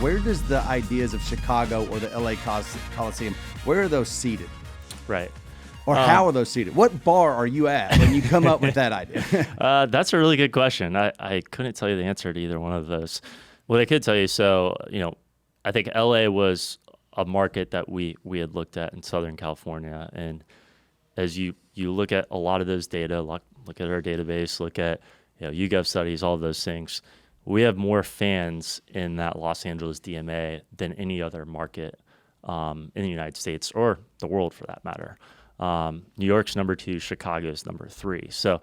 where does the ideas of Chicago or the LA Coliseum, where are those seated? Right. Or how are those seated? What bar are you at when you come up with that idea? That's a really good question. I couldn't tell you the answer to either one of those. What I could tell you, I think LA was a market that we had looked at in Southern California. And as you look at a lot of those data, look at our database, look at YouGov studies, all of those things, we have more fans in that Los Angeles DMA than any other market in the United States or the world for that matter. New York's number 2, Chicago's number 3. So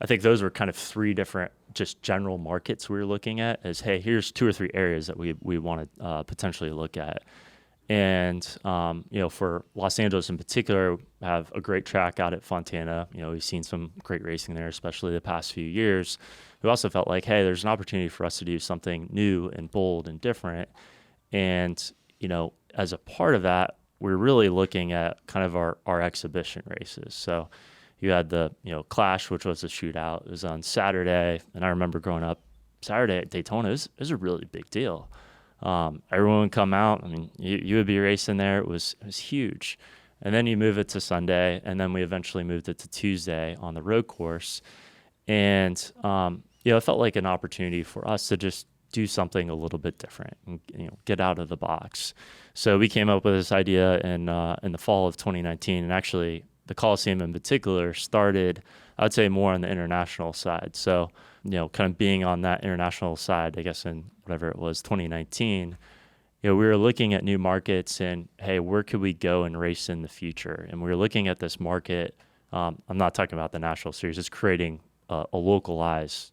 I think those were kind of 3 different just general markets we were looking at as, hey, here's 2 or 3 areas that we want to potentially look at. And, for Los Angeles in particular, have a great track out at Fontana. We've seen some great racing there, especially the past few years. We also felt like, hey, there's an opportunity for us to do something new and bold and different. And, as a part of that, we're really looking at kind of our exhibition races. So you had the, Clash, which was a shootout. It was on Saturday. And I remember growing up, Saturday at Daytona is a really big deal. Everyone would come out. I mean, you would be racing there. It was huge. And then you move it to Sunday, and then we eventually moved it to Tuesday on the road course. And, it felt like an opportunity for us to just do something a little bit different and, get out of the box. So we came up with this idea in the fall of 2019, and actually the Coliseum in particular started, I would say, more on the international side. So, kind of being on that international side, I guess in whatever it was, 2019, we were looking at new markets and, hey, where could we go and race in the future? And we were looking at this market. I'm not talking about the national series, it's creating a localized,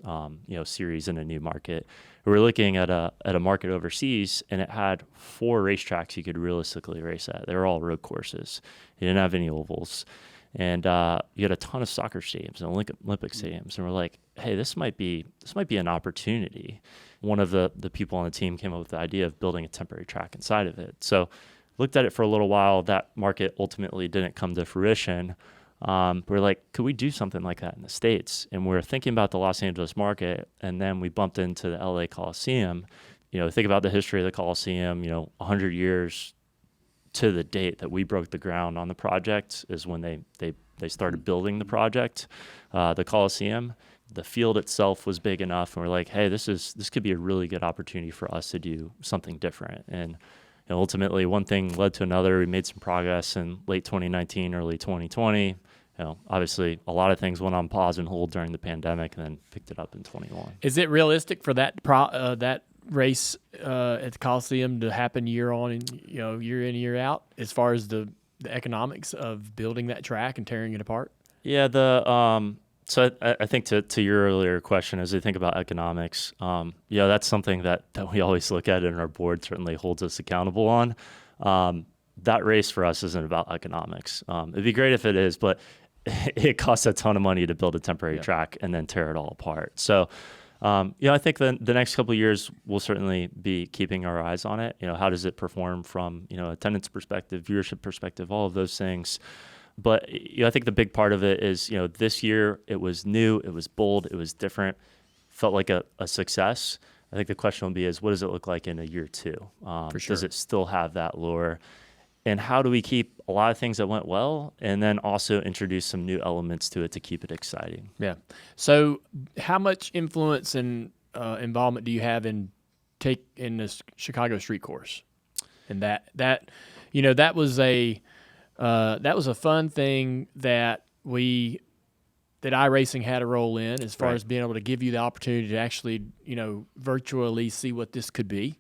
series in a new market. We were looking at a market overseas, and it had 4 racetracks you could realistically race at. They were all road courses. You didn't have any ovals. And you had a ton of soccer stadiums and Olympic stadiums. And we're like, hey, this might be an opportunity. One of the people on the team came up with the idea of building a temporary track inside of it. So looked at it for a little while. That market ultimately didn't come to fruition. We're like, could we do something like that in the States? And we're thinking about the Los Angeles market, and then we bumped into the LA Coliseum. Think about the history of the Coliseum, 100 years to the date that we broke the ground on the project is when they started building the project, the Coliseum. The field itself was big enough, and we're like, hey, this could be a really good opportunity for us to do something different. And ultimately, one thing led to another. We made some progress in late 2019, early 2020. Obviously, a lot of things went on pause and hold during the pandemic, and then picked it up in 21. Is it realistic for that race at the Coliseum to happen year in, year out, as far as the economics of building that track and tearing it apart? Yeah, so I think to your earlier question, as we think about economics, that's something that we always look at, and our board certainly holds us accountable on. That race for us isn't about economics. It'd be great if it is, but it costs a ton of money to build a temporary track and then tear it all apart. So, I think the next couple of years we'll certainly be keeping our eyes on it. How does it perform from attendance perspective, viewership perspective, all of those things. But I think the big part of it is this year it was new, it was bold, it was different, felt like a success. I think the question will be is what does it look like in a year 2? For sure. Does it still have that lure? And how do we keep a lot of things that went well and then also introduce some new elements to it to keep it exciting? Yeah. So how much influence and involvement do you have in the Chicago street course? And that was a fun thing that iRacing had a role in, as far as being able to give you the opportunity to actually, virtually see what this could be.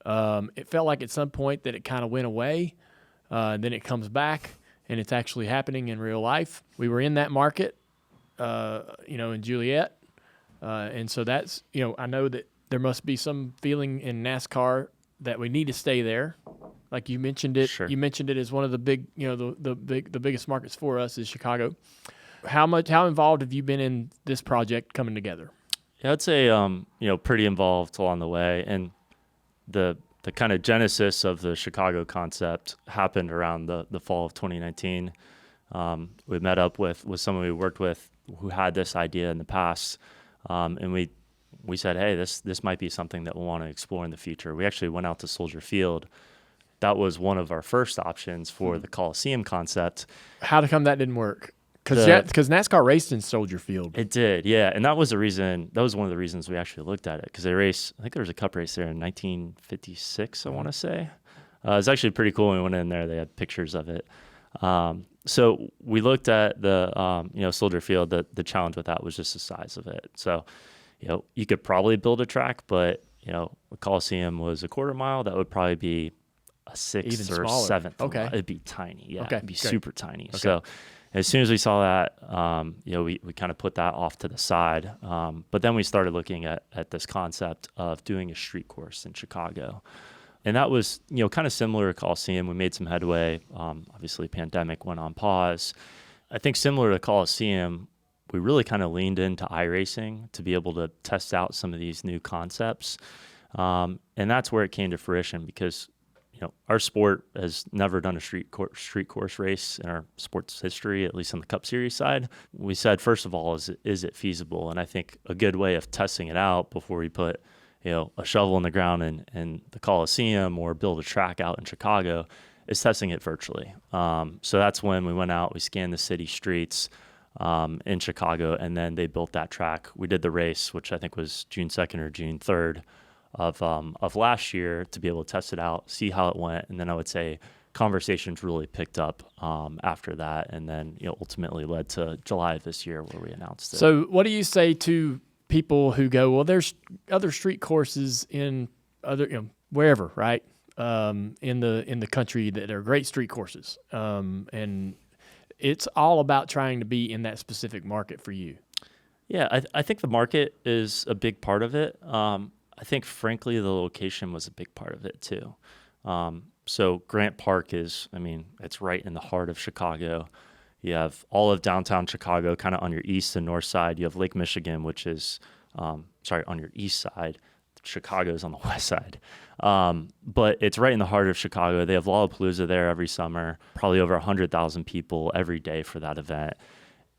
It felt like at some point that it kind of went away. Then it comes back, and it's actually happening in real life. We were in that market, in Juliet. And so that's, I know that there must be some feeling in NASCAR that we need to stay there. Like you mentioned it. Sure. You mentioned it as one of the big, the biggest markets for us is Chicago. How involved have you been in this project coming together? Yeah, I'd say, pretty involved along the way. And the kind of genesis of the Chicago concept happened around the fall of 2019. We met up with someone we worked with who had this idea in the past. And we we said, hey, this might be something that we'll want to explore in the future. We actually went out to Soldier Field. That was one of our first options for the Coliseum concept. How come that didn't work? Because NASCAR raced in Soldier Field. It did, yeah. And that was one of the reasons we actually looked at it, because they race, I think there was a cup race there in 1956, I want to say. It's actually pretty cool when we went in there. They had pictures of it. So we looked at the, Soldier Field. The challenge with that was just the size of it. So, you could probably build a track, but, the Coliseum was a quarter mile. That would probably be a sixth Even or smaller. seventh. Okay. It'd be tiny. Yeah. Okay, It'd be great. super tiny. Okay. So as soon as we saw that, we kind of put that off to the side. But then we started looking at this concept of doing a street course in Chicago. And that was, kind of similar to Coliseum. We made some headway. Obviously, pandemic went on pause. I think similar to Coliseum, we really kind of leaned into iRacing to be able to test out some of these new concepts. And that's where it came to fruition, because our sport has never done a street course race in our sports history, at least on the Cup Series side. We said, first of all, is it feasible? And I think a good way of testing it out before we put a shovel in the ground in the Coliseum or build a track out in Chicago is testing it virtually. So that's when we went out, we scanned the city streets in Chicago, and then they built that track. We did the race, which I think was June 2nd or June 3rd of last year, to be able to test it out, see how it went. And then I would say conversations really picked up after that, and then ultimately led to July of this year where we announced it. So what do you say to people who go, well, there's other street courses in other, wherever, right? In the country that are great street courses. And it's all about trying to be in that specific market for you. Yeah, I think the market is a big part of it. I think, frankly, the location was a big part of it, too. So Grant Park it's right in the heart of Chicago. You have all of downtown Chicago kind of on your east and north side. You have Lake Michigan, which is, on your east side. Chicago's on the west side. But it's right in the heart of Chicago. They have Lollapalooza there every summer, probably over 100,000 people every day for that event.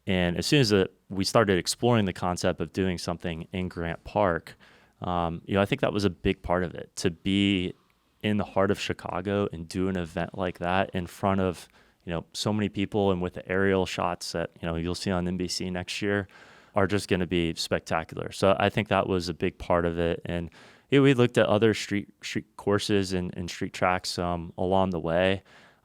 And as soon as we started exploring the concept of doing something in Grant Park, I think that was a big part of it, to be in the heart of Chicago and do an event like that in front of, so many people, and with the aerial shots that, you'll see on NBC next year are just going to be spectacular. So I think that was a big part of it. And we looked at other street courses and street tracks along the way.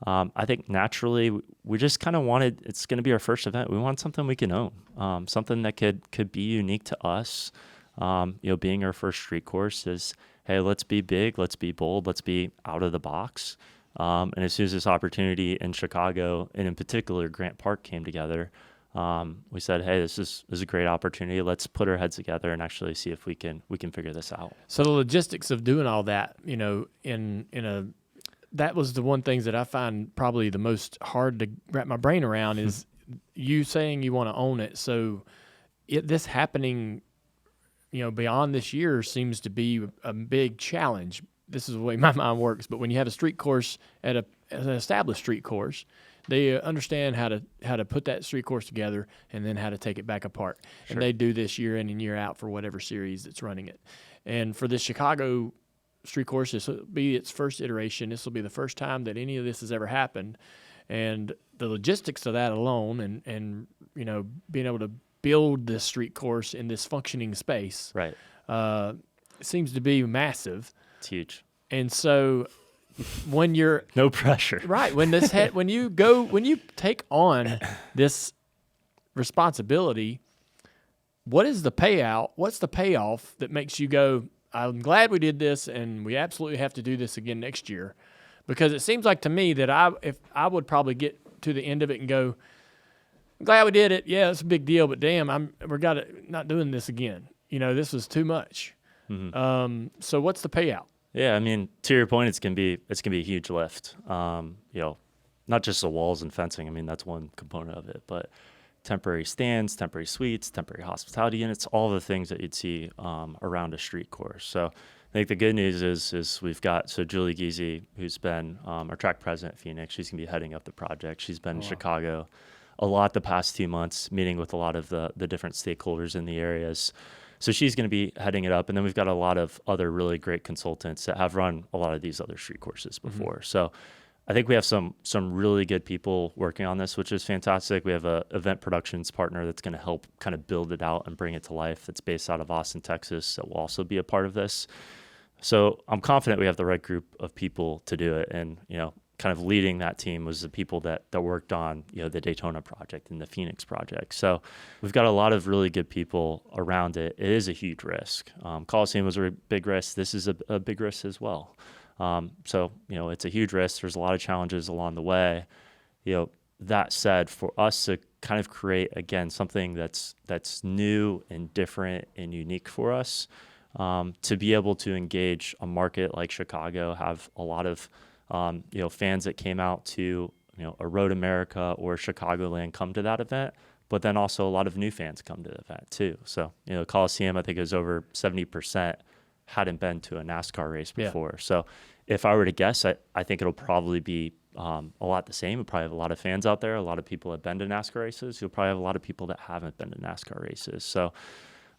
I think naturally we just kind of wanted, it's going to be our first event. We want something we can own, something that could be unique to us. Being our first street course is, hey, let's be big, let's be bold, let's be out of the box. And as soon as this opportunity in Chicago, and in particular Grant Park, came together, we said, hey, this is a great opportunity. Let's put our heads together and actually see if we can figure this out. So the logistics of doing all that, that was the one things that I find probably the most hard to wrap my brain around is you saying you want to own it. So this happening, beyond this year seems to be a big challenge. This is the way my mind works. But when you have a street course at an established street course, they understand how to put that street course together and then how to take it back apart. Sure. And they do this year in and year out for whatever series that's running it. And for this Chicago street course, this will be its first iteration. This will be the first time that any of this has ever happened. And the logistics of that alone and being able to build this street course in this functioning space, right, seems to be massive. It's huge. And so when you're no pressure, right, when you take on this responsibility, what is the payout? What's the payoff that makes you go, I'm glad we did this, and we absolutely have to do this again next year? Because it seems like to me that if I would probably get to the end of it and go, I'm glad we did it. Yeah, it's a big deal, but damn, we're not doing this again. This was too much. Mm-hmm. So what's the payout? Yeah, to your point, it's gonna be a huge lift. Not just the walls and fencing. That's one component of it, but temporary stands, temporary suites, temporary hospitality units, all the things that you'd see around a street course. So I think the good news is we've got Julie Giese, who's been our track president at Phoenix. She's gonna be heading up the project. She's been in Chicago a lot the past 2 months, meeting with a lot of the different stakeholders in the areas. So she's going to be heading it up. And then we've got a lot of other really great consultants that have run a lot of these other street courses before. So I think we have some really good people working on this, which is fantastic. We have a event productions partner that's going to help kind of build it out and bring it to life. That's based out of Austin, Texas, that will also be a part of this. So I'm confident we have the right group of people to do it. And, kind of leading that team was the people that worked on, the Daytona project and the Phoenix project. So we've got a lot of really good people around it. It is a huge risk. Coliseum was a big risk. This is a big risk as well. So, it's a huge risk. There's a lot of challenges along the way. That said, for us to kind of create, again, something that's new and different and unique for us, to be able to engage a market like Chicago, have a lot of, fans that came out to, a Road America or Chicagoland come to that event, but then also a lot of new fans come to the event too. So, Coliseum, I think, is over 70% hadn't been to a NASCAR race before. Yeah. So if I were to guess, I think it'll probably be a lot the same. We'll probably have a lot of fans out there. A lot of people have been to NASCAR races. You'll probably have a lot of people that haven't been to NASCAR races. So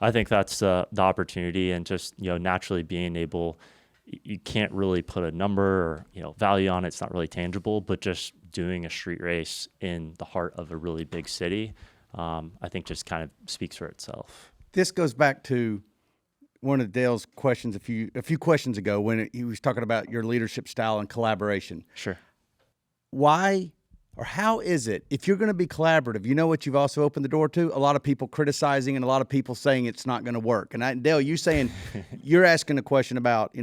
I think that's the opportunity, and just, naturally being able, you can't really put a number or, value on it. It's not really tangible, but just doing a street race in the heart of a really big city, I think just kind of speaks for itself. This goes back to one of Dale's questions a few questions ago when he was talking about your leadership style and collaboration. Sure. Why or how is it, if you're going to be collaborative, what you've also opened the door to? A lot of people criticizing and a lot of people saying it's not going to work. And Dale, you saying you're asking a question about,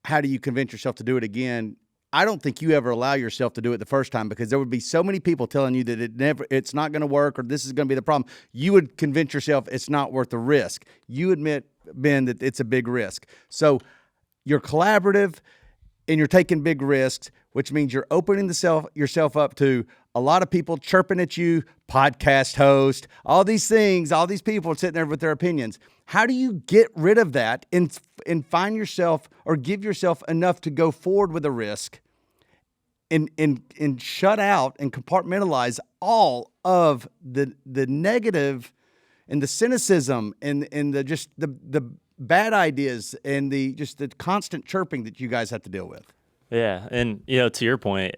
how do you convince yourself to do it again? I don't think you ever allow yourself to do it the first time, because there would be so many people telling you that it's not going to work, or this is going to be the problem. You would convince yourself it's not worth the risk. You admit, Ben, that it's a big risk. So you're collaborative and you're taking big risks, which means you're opening yourself up to a lot of people chirping at you, podcast host, all these things, all these people sitting there with their opinions. How do you get rid of that and find yourself, or give yourself enough to go forward with a risk and shut out and compartmentalize all of the negative and the cynicism and the bad ideas and the constant chirping that you guys have to deal with? Yeah, and to your point,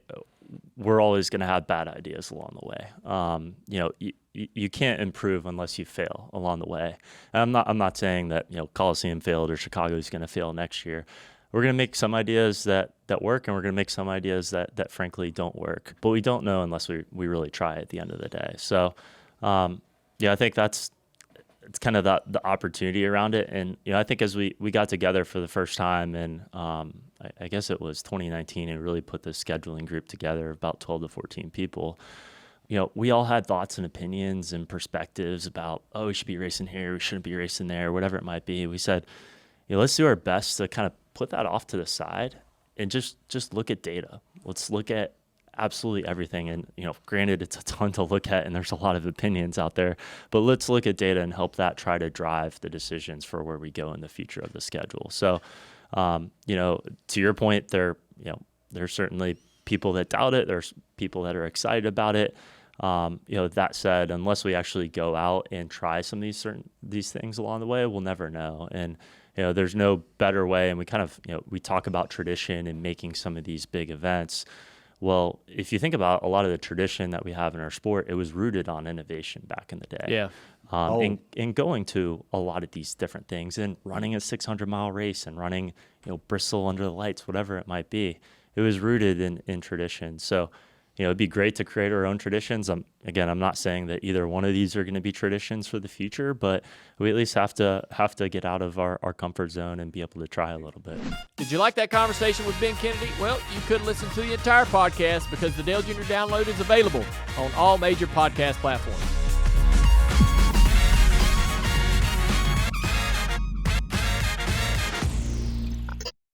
we're always going to have bad ideas along the way. You can't improve unless you fail along the way. And I'm not saying that Coliseum failed or Chicago is going to fail next year. We're going to make some ideas that work, and we're going to make some ideas that frankly don't work. But we don't know unless we really try at the end of the day. So I think it's kind of the opportunity around it. And, I think as we got together for the first time, and I guess it was 2019, and really put this scheduling group together of about 12 to 14 people, we all had thoughts and opinions and perspectives about, we should be racing here, we shouldn't be racing there, whatever it might be. We said, let's do our best to kind of put that off to the side and just look at data. Let's look at absolutely everything. And, granted, it's a ton to look at and there's a lot of opinions out there, but let's look at data and help that try to drive the decisions for where we go in the future of the schedule. So, to your point, there's certainly people that doubt it. There's people that are excited about it. That said, unless we actually go out and try some of these things along the way, we'll never know. And, there's no better way. And we kind of, we talk about tradition and making some of these big events. Well, if you think about a lot of the tradition that we have in our sport, it was rooted on innovation back in the day. Yeah. And going to a lot of these different things and running a 600-mile race and running, Bristol under the lights, whatever it might be. It was rooted in tradition. So, it'd be great to create our own traditions. I'm not saying that either one of these are going to be traditions for the future, but we at least have to get out of our comfort zone and be able to try a little bit. Did you like that conversation with Ben Kennedy? Well, you could listen to the entire podcast, because the Dale Jr. Download is available on all major podcast platforms.